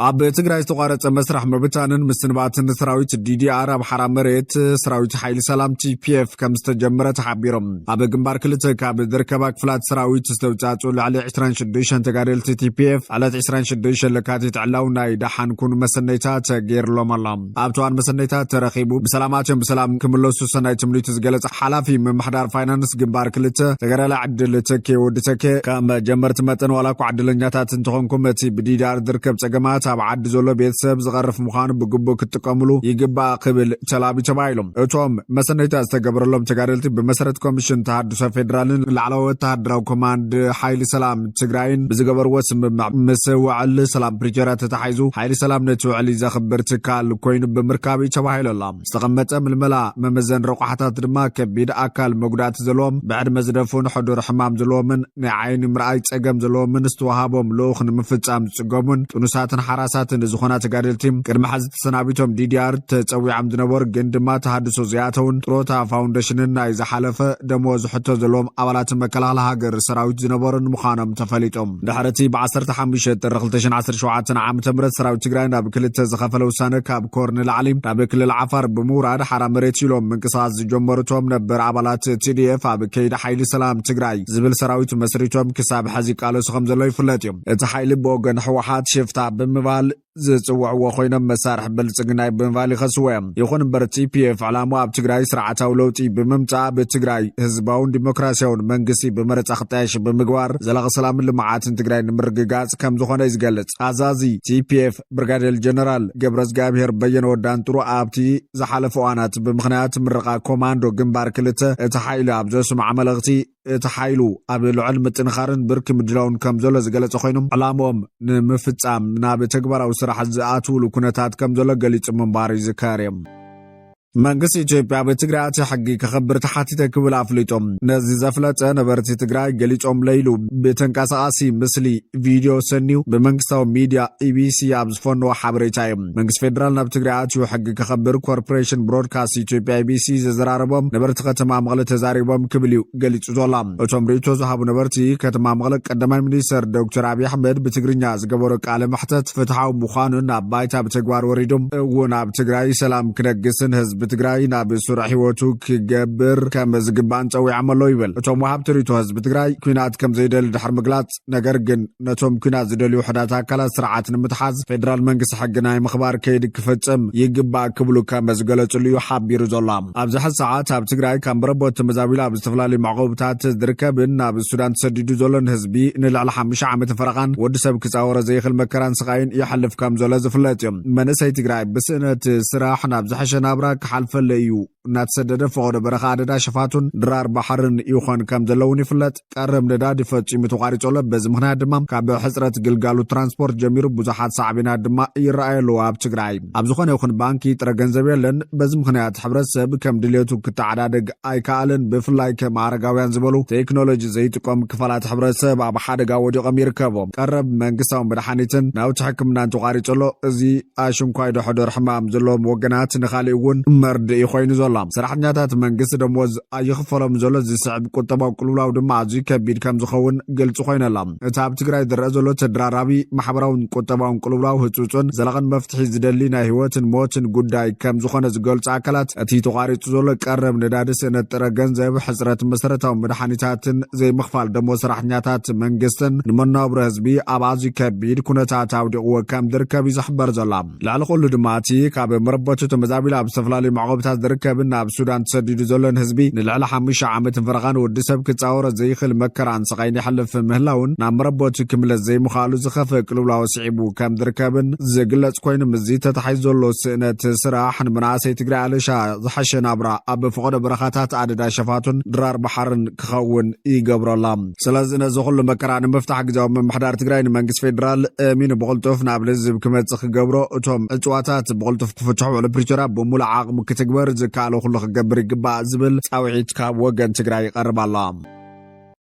ኣብ ትግራይ ዝተቋረጸ መስራሕ መብታንን ምስንባትን ሰራዊት ዲዲአር ኣብ ሓራ መሬት ሰራዊት ሓይሊ ሰላም ቲፒኤፍ ከም ዝተጀመረ ተሓቢሮም ኣብ ግንባር ክልተ ካብ ዝርከባ ክፍላት ሰራዊት ዝተውጻጹ ልዕሊ 26 ተጋደልቲ ቲፒኤፍ ዓለት 26 ለካቲት ዕላው ናይ ዳሓን ኩን መሰነይታት ገይርሎም ኣላ ኣብ ተዋን መሰነይታት ተረኺቡ ብሰላማትን ብሰላም ክምለሱ ሰናይ ትምኒቱ ዝገለጸ ሓላፊ ምምሕዳር ፋይናንስ ግንባር ክልተ ተገረላ ዕድል ተኬ ወዲ ተኬ ከም ጀመርቲ መጠን ዋላ ኳዕድለኛታት እንትኾንኩም እቲ ብዲዲአር ዝርከብ ጸገማት ኣብ ዓዲ ዘሎ ቤተሰብ ዝቐርፍ ምዃኑ ብግቡእ ክትጥቀምሉ ይግባእ ክብል ተላቢ ተባሂሎም እቶም መሰነይታት ዝተገበረሎም ተጋደልቲ ብመሰረት ኮሚሽን ተሃድሶ ፌደራልን ላዕለዋይ ወተሃደራዊ ኮማንድ ሓይሊ ሰላም ትግራይን ብዝገበርዎ ስምምዕ ምስ ውዕል ሰላም ፕሪቶሪያ ተተሓሒዙ ሓይሊ ሰላም ነቲ ውዕሊ ዘኽብር ትካል ኮይኑ ብምርካብ ተባሂሉ ኣላ ዝተቐመጠ ምልመላ መመዘን ረቑሓታት ድማ ከቢድ ኣካል መጉዳእቲ ዘለዎም ብዕድመ ዝደፉን ሕዱር ሕማም ዘለዎምን ናይ ዓይኒ ምርኣይ ጸገም ዘለዎምን ዝተዋሃቦም ልኡኽ ንምፍጻም ዝጽገሙን ጥኑሳትን ሓራሳትን ዝኾና ተጋደልቲ ቅድሚ ሕዚ ተሰናቢቶም ዲዲአር ተጸዊዖም ዝነበሩ ግን ድማ ተሃድሶ ዝያተውን ጥሮታ ፋውንዴሽንን ናይ ዝሓለፈ ደሞዝ ሕቶ ዘለዎም ኣባላት መከላኸሊ ሃገር ሰራዊት ዝነበሩን ምዃኖም ተፈሊጦም ድሕረቲ ብ15 ጥሪ 2017 ዓ.ም ሰራዊት ትግራይ ናብ ክልተ ዝኸፈለ ውሳነ ካብ ኮር ንላዕሊ ናብ ክልል ዓፋር ብምውራድ ሓራ መሬት ኢሎም ምንቅስቓስ ዝጀመሩቶም ነበር ኣባላት ቲዲኤፍ ኣብ ከይዲ ሓይሊ ሰላም ትግራይ ዝብል ሰራዊት መስሪቶም ክሳብ ሕዚ ቃለሱ ከም ዘሎ ይፍለጥ እዮም እቲ ሓይሊ ብወገን ሕወሓት ሽፍታ ብምባል ዝጽውዕዎ ኮይኖም መሳርሒ ብልጽግና ብምባል ይኸስዎ እዮም ይኹን እምበር ቲፒኤፍ ዕላማ ኣብ ትግራይ ስርዓታዊ ለውጢ ብምምጻእ ብትግራይ ህዝባውን ዲሞክራሲያውን መንግስቲ ብመረጻ ክጣየሽ ብምግባር ዘላቂ ሰላምን ልምዓትን ትግራይ ንምርግጋጽ ከም ዝኾነ ይዝገልጽ ኣዛዚ ቲፒኤፍ ብርጋዴር ጀነራል ገብረዝጋብሔር በየነ ወዳንጥሩ ኣብቲ ዝሓለፈ እዋናት ብምኽንያት ምረቓ ኮማንዶ ግንባር ክልተ እቲ ሓይሊ ኣብ ዘስምዐ መልእኽቲ እቲ ሓይሉ ኣብ ልዑል ምጥንኻርን ብርኪ ምድላውን ከም ዘሎ ዝገለጸ ኮይኖም ዕላሞም ንምፍጻም ናብ ተግባራዊ ስራሕ ዝኣትውሉ ኩነታት ከም ዘሎ ገሊጹ ምንባር ይዝከር እዮም መንግስቲ ኢትዮጵያ በትግራይ ሕጊ ከኸብር ተሓቲተ ክብል ኣፍሊጦም ነዚ ዘፍለጠ ነበርቲ ትግራይ ገሊጾም ለይሉ ብተንቀሳቓሲ ምስሊ ቪድዮ ሰኒው ብመንግስታዊ ሚድያ ኢቢሲ ኣብ ዝፈነዎ ሓበሬታ እዩ መንግስቲ ፌደራል ናብ ትግራይ ኣትዩ ሕጊ ከኸብር ኮርፖሬሽን ብሮድካስት ኢትዮጵያ ኢቢሲ ዝዘራረቦም ነበርቲ ከተማ መቐለ ተዛሪቦም ክብል እዩ ገሊጹ ዘሎ እቶም ርእቶ ዝሃቡ ነበርቲ ከተማ መቐለ ቀዳማይ ሚኒስተር ዶክተር ኣብይ ኣሕመድ ብትግርኛ ዝገበሮ ቃለ መሕተት ፍትሓዊ ምዃኑን ኣብ ባይታ ብተግባር ወሪዶም እውን ኣብ ትግራይ ሰላም ክነግስን ህዝቢ ትግራይ ናብ ስራሕ ህይወቱ ክገብር ከም ዝግባእ ፀዊዖም ኣሎ ይብል እቶም ወሃብቲ ርእቶ ህዝቢ ትግራይ ኩናት ከም ዘይደሊ ድሕር ምግላጽ ነገር ግን ነቶም ኩናት ዝደልዩ ውሕዳት ኣካላት ስርዓት ንምትሓዝ ፌደራል መንግስቲ ሕጊ ናይ ምኽባር ከይዲ ክፈጽም ይግባእ ክብሉ ከም ዝገለጹሉ እዩ ሓቢሩ ዘሎ ኣብዚ ሕዚ ሰዓት ኣብ ትግራይ ከም ረቦት ተመዛቢሉ ኣብ ዝተፈላለዩ መዕቆብታት ዝርከብን ናብ ሱዳን ተሰዲዱ ዘሎን ህዝቢ ንልዕሊ 5 ዓመት ፈረቓን ወዲ ሰብ ክጻወሮ ዘይኽእል መከራን ስቃይን ይሕልፍ ከም ዘሎ ዝፍለጥ እዩ መንእሰይ ትግራይ ብስእነት ስራሕ ናብ ዝሓሸ ናብራ ክሓልፈለዩ እናተሰደደ ፈቆደ በረኻ ኣደዳ ሸፋቱን ድራር ባሕርን ይኾን ከም ዘለውን ይፍለጥ ቀረብ ነዳዲ ፈጺሙ ተቋሪጾሎ በዚ ምኽንያት ድማ ካብ ሕጽረት ግልጋሎት ትራንስፖርት ጀሚሩ ብዙሓት ሳዕቢናት ድማ ይረኣየሉ ኣብ ትግራይ ኣብ ዝኾነ ይኹን ባንኪ ጥረ ገንዘብ የለን በዚ ምኽንያት ሕብረተሰብ ከም ድሌቱ ክተዓዳደግ ኣይከኣልን ብፍላይ ከም ኣረጋውያን ዝበሉ ቴክኖሎጂ ዘይጥቀም ክፋላት ሕብረተሰብ ኣብ ሓደጋ ወዲቖም ይርከቦም ቀረብ መንግስታዊ መድሓኒትን ናውቲ ሕክምናን ተቋሪጾሎ እዚ ኣሽንኳይ ሕዱር ሕማም ዘለዎም ወገናት ንኻሊእ እውን መርድእ ኮይኑ ዘሎ ሰራሕተኛታት መንግስቲ ደሞዝ ኣይኽፈሎም ዘሎ ዝስዕብ ቁጠባዊ ቅልውላው ድማ ኣዝዩ ከቢድ ከም ዝኸውን ገልጹ ኮይነላ እቲ ኣብ ትግራይ ዝረአ ዘሎ ተደራራቢ ማሕበራውን ቁጠባውን ቅልውላው ህፁፅን ዘለቐን መፍትሒ ዝደሊ ናይ ህይወትን ሞትን ጉዳይ ከም ዝኾነ ዝገልጹ ኣካላት እቲ ተቋሪጹ ዘሎ ቀረብ ነዳዲ ስእነት ጥረ ገንዘብ ሕፅረት መሰረታዊ መድሓኒታትን ዘይምኽፋል ደሞዝ ሰራሕተኛታት መንግስትን ንመነባብሮ ህዝቢ ኣብ ኣዝዩ ከቢድ ኩነታት ኣውዲቕዎ ከም ዝርከብ እዩ ዝሕበር ዘሎ ልዕሊ ኩሉ ድማ እቲ ካብ መረበቱ ተመዛቢሉ ኣብ ዝተፈላለዩ መዕቆብታት ዝርከብን ናብ ሱዳን ተሰዲዱ ዘሎን ህዝቢ ንልዕሊ 5 ዓመት ፈረቓን ወዲ ሰብ ክጻወሮ ዘይኽእል መከራን ስቃይን ይሕልፍ ምህላውን ናብ መረበቱ ክምለስ ዘይምኻሉ ዝኸፍእ ቅልውላው ስዒቡ ከም ዝርከብን ዝግለጽ ኮይኑ ምዚ ተታሒዙ ዘሎ ስእነት ስራሕ ንመናእሰይ ትግራይ ኣልሻ ዝሓሸ ናብራ ኣብ ፈቆደ በረኻታት ኣደዳ ሸፋቱን ድራር ባሕርን ክኸውን ይገብረላ ስለዚ ነዚ ኩሉ መከራ ንምፍታሕ ግዜያዊ ምምሕዳር ትግራይ ንመንግስቲ ፌደራል ሚኑ ብቕልጡፍ ናብ ህዝቢ ክመጽእ ክገብሮ እቶም ዕፅዋታት ብቕልጡፍ ክፍትሑ ውዕሊ ፕሪቶሪያ ብሙሉእ ዓቕሚ ክትግበር ዝከኣለ ኩሉ ክገብር ይግባእ ዝብል ጻውዒት ካብ ወገን ትግራይ ይቐርብ ኣሎ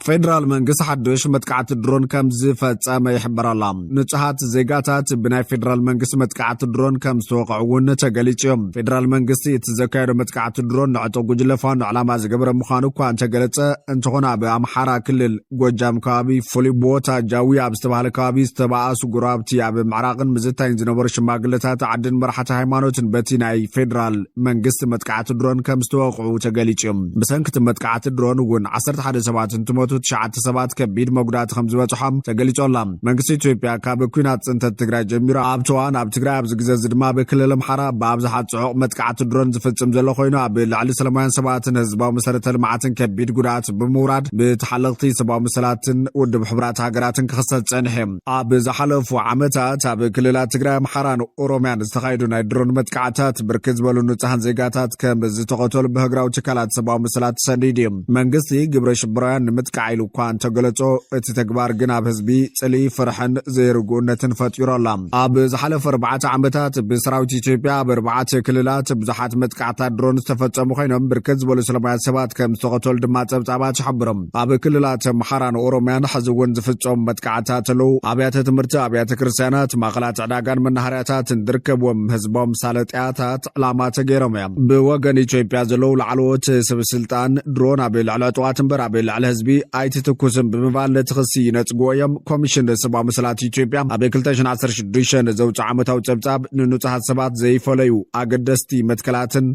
ፌደራል መንግስት ሓድሽ መጥቃዕቲ ድሮን ከም ዝፈጸመ ይሕብር ኣሎ። ንጹሃት ዜጋታት ብናይ ፌደራል መንግስቲ መጥቃዕቲ ድሮን ከም ዝተወቅዑውን ተገሊጹ እዮም። ፌደራል መንግስቲ እቲ ዘካየዶ መጥቃዕቲ ድሮን ንዕጦ ጉጅለ ፋኖ ዕላማ ዝገበረ ምዃኑ እኳ እንተገለጸ እንተኾነ ኣብ ኣምሓራ ክልል ጎጃም ከባቢ ፍሉይ ቦታ ጃዊ ኣብ ዝተባሃለ ከባቢ ዝተባኣሱ ጉራብቲ ኣብ ምዕራቅን ምዝታይን ዝነበሩ ሽማግለታት ዓድን መራሕቲ ሃይማኖትን በቲ ናይ ፌደራል መንግስቲ መጥቃዕቲ ድሮን ከም ዝተወቅዑ ተገሊጹ እዮም። ብሰንኪ እቲ መጥቃዕቲ ድሮን እውን 11 ሰባት እንትሞቱ 9 ሰባት ከቢድ መጉዳእቲ ከም ዝበጽሖም ተገሊጹ ኣሎ። መንግስቲ ኢትዮጵያ ካብ ኩናት ጽንተት ትግራይ ጀሚሩ ኣብ ተዋን ኣብ ትግራይ ኣብ ዝግዘ ድማ በክልል ኣምሓራ ብኣብዝሓ ጽዑቕ መጥቃዕቲ ድሮን ዝፍጽም ዘሎ ኮይኑ ኣብ ልዕሊ ሰላማውያን ሰባትን ህዝባዊ መሰረተ ልምዓትን ከቢድ ጉድኣት ብምውራድ ብተሓለቕቲ ሰብኣዊ መሰላትን ውድብ ሕብራት ሃገራትን ክኽሰት ጸኒሐ። ኣብ ዝሓለፉ ዓመታት ኣብ ክልላት ትግራይ ኣምሓራን ኦሮምያን ዝተኻየዱ ናይ ድሮን መጥቃዕትታት ብርክት ዝበሉ ንጹሃን ዜጋታት ከም ዝተቐተሉ ብህግራዊ ትካላት ሰብኣዊ መሰላት ተሰኒዱ እዩ። መንግስቲ ግብረ ሽብራውያን ንምጥቃዕ ኢሉ እኳ እንተገለጾ እቲ ተግባር ግን ኣብ ህዝቢ ጽሊ ፍርሕን ዘይርግኡነትን ፈጢሩ ኣሎ። ኣብ ዝሓለፈ 4 ዓመታት ብሰራዊት ኢትዮጵያ ኣብ 4 ክልላት ብዙሓት መጥቃዕትታት ድሮን ዝተፈጸሙ ኮይኖም ብርክት ዝበሉ ሰላማውያን ሰባት ከም ዝተቐተሉ ድማ ጸብጻባት ይሕብሮም። ኣብ ክልላት ኣምሓራን ኦሮምያን ሕዚ እውን ዝፍጸሙ መጥቃዕትታት ኣለዉ። ኣብያተ ትምህርቲ፣ ኣብያተ ክርስትያናት፣ ማእኸላት ዕዳጋን መናሃርያታትን ዝርከብዎም ህዝባዊ መሳለጥያታት ዕላማ ተገይሮም እዮም። ብወገን ኢትዮጵያ ዘለዉ ላዕለዎት ሰበስልጣን ድሮን ኣብ ልዕሊ ዕጡዋት እምበር ኣብ ልዕሊ ህዝቢ ኣይትትኩስን ብምባል ነቲ ክሲ ይነጽግዎ እዮም። ኮሚሽን ሰብኣዊ መሰላት ኢትዮጵያ ኣብ 2016 ዘውፅእ ዓመታዊ ጸብጻብ ንንጹሃት ሰባት ዘይፈለዩ ኣገደስቲ መትከላትን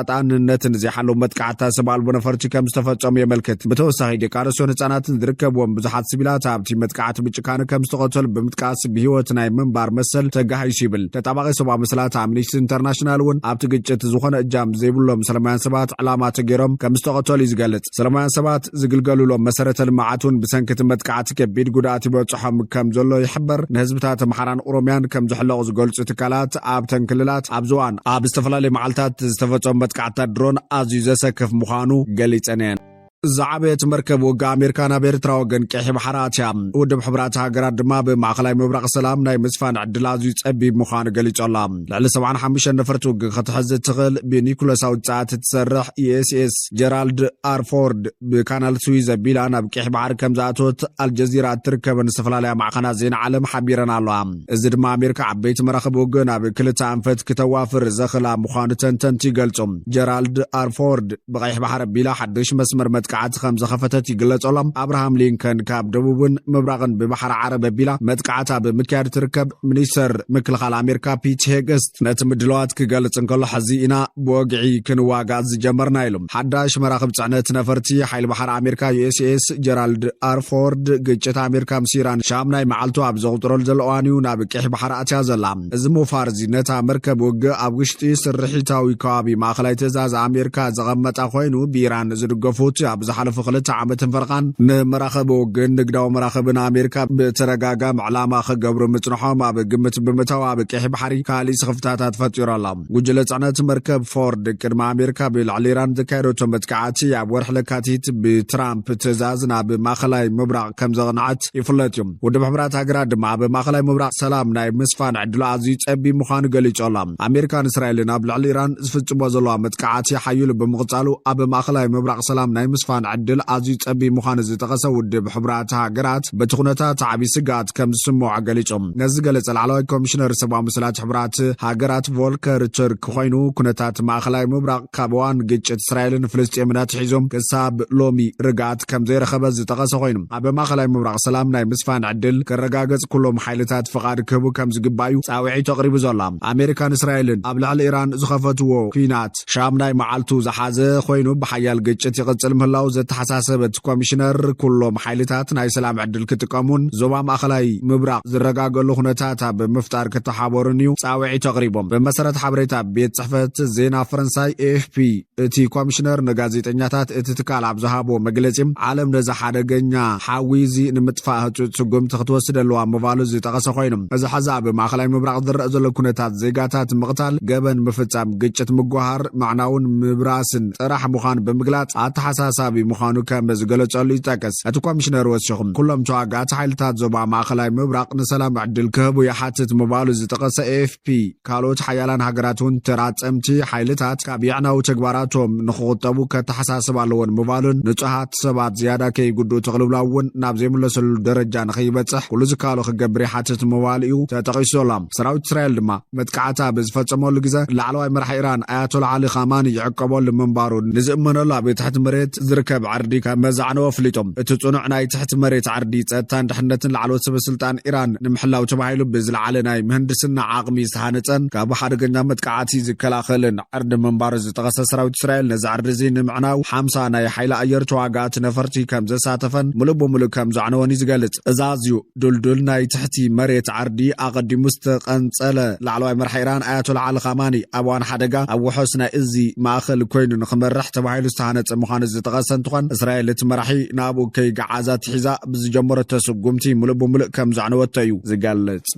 ተመጣጣንነትን ዘይሓለዉ መጥቃዕትታት ሰብ ኣልቦ ነፈርቲ ከም ዝተፈጸሙ የመልክት። ብተወሳኺ ደቂ ኣንስትዮን ህጻናትን ዝርከብዎም ብዙሓት ሲቪላት ኣብቲ መጥቃዕቲ ብጭካነ ከም ዝተቐተሉ ብምጥቃስ ብሂወት ናይ ምንባር መሰል ተጋሂሱ ይብል። ተጣባቂ ሰብኣዊ መሰላት ኣምኒስቲ ኢንተርናሽናል እውን ኣብቲ ግጭት ዝኾነ እጃም ዘይብሎም ሰላማውያን ሰባት ዕላማ ተገይሮም ከም ዝተቐተሉ እዩ ዝገልጽ። ሰላማውያን ሰባት ዝግልገሉሎም መሰረተ ልምዓቱን ብሰንኪ መጥቃዕቲ ከቢድ ጉድኣት ይበጽሖም ከም ዘሎ ይሕበር። ንህዝብታት ኣምሓራን ኦሮምያን ከም ዝሕለቑ ዝገልጹ ትካላት ኣብተን ክልላት ኣብ ዝዋን ኣብ ዝተፈላለዩ መዓልትታት ዝተፈጸሙ መጥቃዕትታት ድሮን ኣዝዩ ዘሰክፍ ምዃኑ ገሊጸን እየን። زعبت مركب وقع أمريكان بيرترا وقن كيحي بحراتها ودب حبرات هاقرات دما بمعخلاي مبرق السلام ناي مسفان عدلازو يتأبي بمخان قليج الله لعلي 75 نفرت وقن خطحز تغل بنيكولاس أو تساعت تسرح ESS جيرالد آرفورد بكانال سويزا بيلانا بكيحي بحر كمزاتوت الجزيرة تركب نستفلالها مع قناة زين عالم حبيرنا الله ازد ما أمريكا عبيت مراخب وقن بكلتا أنفت كتوافر زخلا مخان تنتي قلتم جيرالد آرفورد بغيح بحر بيلا حدش مسمر متقعات خمسة خفتت يقلت علم أبراهام لينكن كاب دبوبن مبرغن ببحر عرب بيلا متقعاتها بمكيار تركب منيسر مكلخال أمريكا بيت هيغست نتمدلوات كقلت انكل حزينا بوقعي كنواقات زجمرنا يلم حداش مراخب تعنت نفرتي حيل بحر أمريكا USS جيرالد آرفورد قجت أمريكا مسيران شامناي معلتو أبزغطرول دلوانيو نابكيح بحر أتيازلام ازمو فارزي نتا مركب وقع أبغشتي سرحيتاوي كابي ماخلاي تزاز أمريكا زغمت أخوينو بيران زرقفوتي أبزحلف خلت عامة فرقان نمراخب وقن نقداو مراخبنا أمريكا بترقاقا معلامة خقبرو متنحوم أبقمت بمتاو أبكيح بحري كالي سخفتاتات فتير الله وجلت عنات مركب فورد كرما أمريكا بالعليران ذكايرو تمتكعاتي عبور حلقاتيت بترامب تزازنا بماخلاي مبرع كم زغنعات يفلتيوم ودب حبرات هاقراد مع بماخلاي مبرع سلام نايب مسفان عدل عزيز أبي مخان قليج الله أمريكا إسرائيلنا بالعليران زفتم وزلوا متكعاتي حيول بمغطالو أبي ماخلاي مبرع سلام نايب مسفان عدل عزيز أبي مخان زيتغسا ودب حبرات هاقرات بتخونتات عبي سقات كم سمو عقليجهم نزقلت العلاوي كوميشنر سبا مسلات حبرات هاقرات فولكر تشرك خوينو كونتات ماخلاي مبرع كابوان قجت إسرائيل فلسطينات حيزهم كساب لومي رقات كم زي رخبز زيتغسا خوينو أبي ماخلاي مبرع سلام ناي مسفان عدل كرقاقز كلهم حيلتات فقاد كبو كم زقبايو ساوعي تقريب زولام أمريكان إسرائيل أبلع الإيران زخفتو كينات شام ناي معالتو زحازة خوينو بحيال قجت يغزل مهلاو زت حساسبت كوميشنر كلهم حيلتات ناي سلام عدل كتقامون زوام أخلاي مبرق زرقاقلو خنتات بمفتار كتحابورنيو ساوعي تقريبهم بمسارة حبريتا بيت صحفة زينا فرنساي AFP اتي كوميشنر نغازيت انياتات اتتكال عبزهابو مجلسيم عالم نزا حادقنيا حاويزي نمتفاهة تسقم تختوسد اللوا مفالو زي تغسا خوينم ازا حزاب ماخلاي مبرق ذر ازولو كنتات زيقاتات مقتال قبن مفتسام قجت مقوهار معناون مبراسن راح مخان بمقلات اتحساسا ኣሳሳቢ ምዃኑ ከም ዝገለጸሉ ይጠቅስ። እቲ ኮሚሽነር ወሲኹም ኩሎም ተዋጋእቲ ሓይልታት ዞባ ማእኸላይ ምብራቕ ንሰላም ዕድል ክህቡ ይሓትት ምባሉ ዝጠቐሰ AFP ካልኦት ሓያላን ሃገራት እውን ተራጸምቲ ሓይልታት ካብ ይዕናዊ ተግባራቶም ንኽቁጠቡ ከተሓሳስብ ኣለዎን ምባሉን ንጹሃት ሰባት ዝያዳ ከይጉድኡ ተቕልብላ እውን ናብ ዘይምለሰሉ ደረጃ ንኸይበጽሕ ኩሉ ዝካሎ ክገብር ይሓትት ምባሉ እዩ ተጠቒሱላ። ሰራዊት እስራኤል ድማ መጥቃዕታ ብዝፈጸመሉ ግዜ ላዕለዋይ መራሒ ኢራን ኣያቶላ ዓሊ ኻማኒ ይዕቀበሉ ምንባሩ ንዝእመነሉ ኣብ ትሕቲ መሬት ዝርከብ ዓርዲ ካብ መዛዕነዎ ኣፍሊጦም እቲ ጽኑዕ ናይ ትሕቲ መሬት ዓርዲ ጸጥታን ድሕነትን ላዕለዎት ሰበስልጣን ኢራን ንምሕላው ተባሂሉ ብዝለዓለ ናይ ምህንድስና ዓቕሚ ዝተሃነፀን ካብ ሓደገኛ መጥቃዕቲ ዝከላኸልን ዓርዲ ምንባሩ ዝጠቐሰ ሰራዊት እስራኤል ነዚ ዓርዲ እዚ ንምዕናው 50 ናይ ሓይሊ ኣየር ተዋጋእቲ ነፈርቲ ከም ዘሳተፈን ሙሉእ ብሙሉእ ከም ዘዕነወን ዝገልጽ። እዛ ኣዝዩ ዱልዱል ናይ ትሕቲ መሬት ዓርዲ ኣቐዲሙ ዝተቐንጸለ ላዕለዋይ መራሒ ኢራን ኣያቶላ ዓሊ ኻማኒ ኣብ እዋን ሓደጋ ኣብ ውሑስ ናይ እዚ ማእኸል ኮይኑ ንኽመርሕ ተባሂሉ ዝተሃነፀ ምዃኑ ዝጠቐሰ እንትኾን እስራኤል እቲ መራሒ ናብኡ ከይገዓዛ ትሒዛ ብዝጀመረቶ ስጉምቲ ሙሉእ ብሙሉእ ከም ዘዕነወቶ እዩ ዝገልጽ።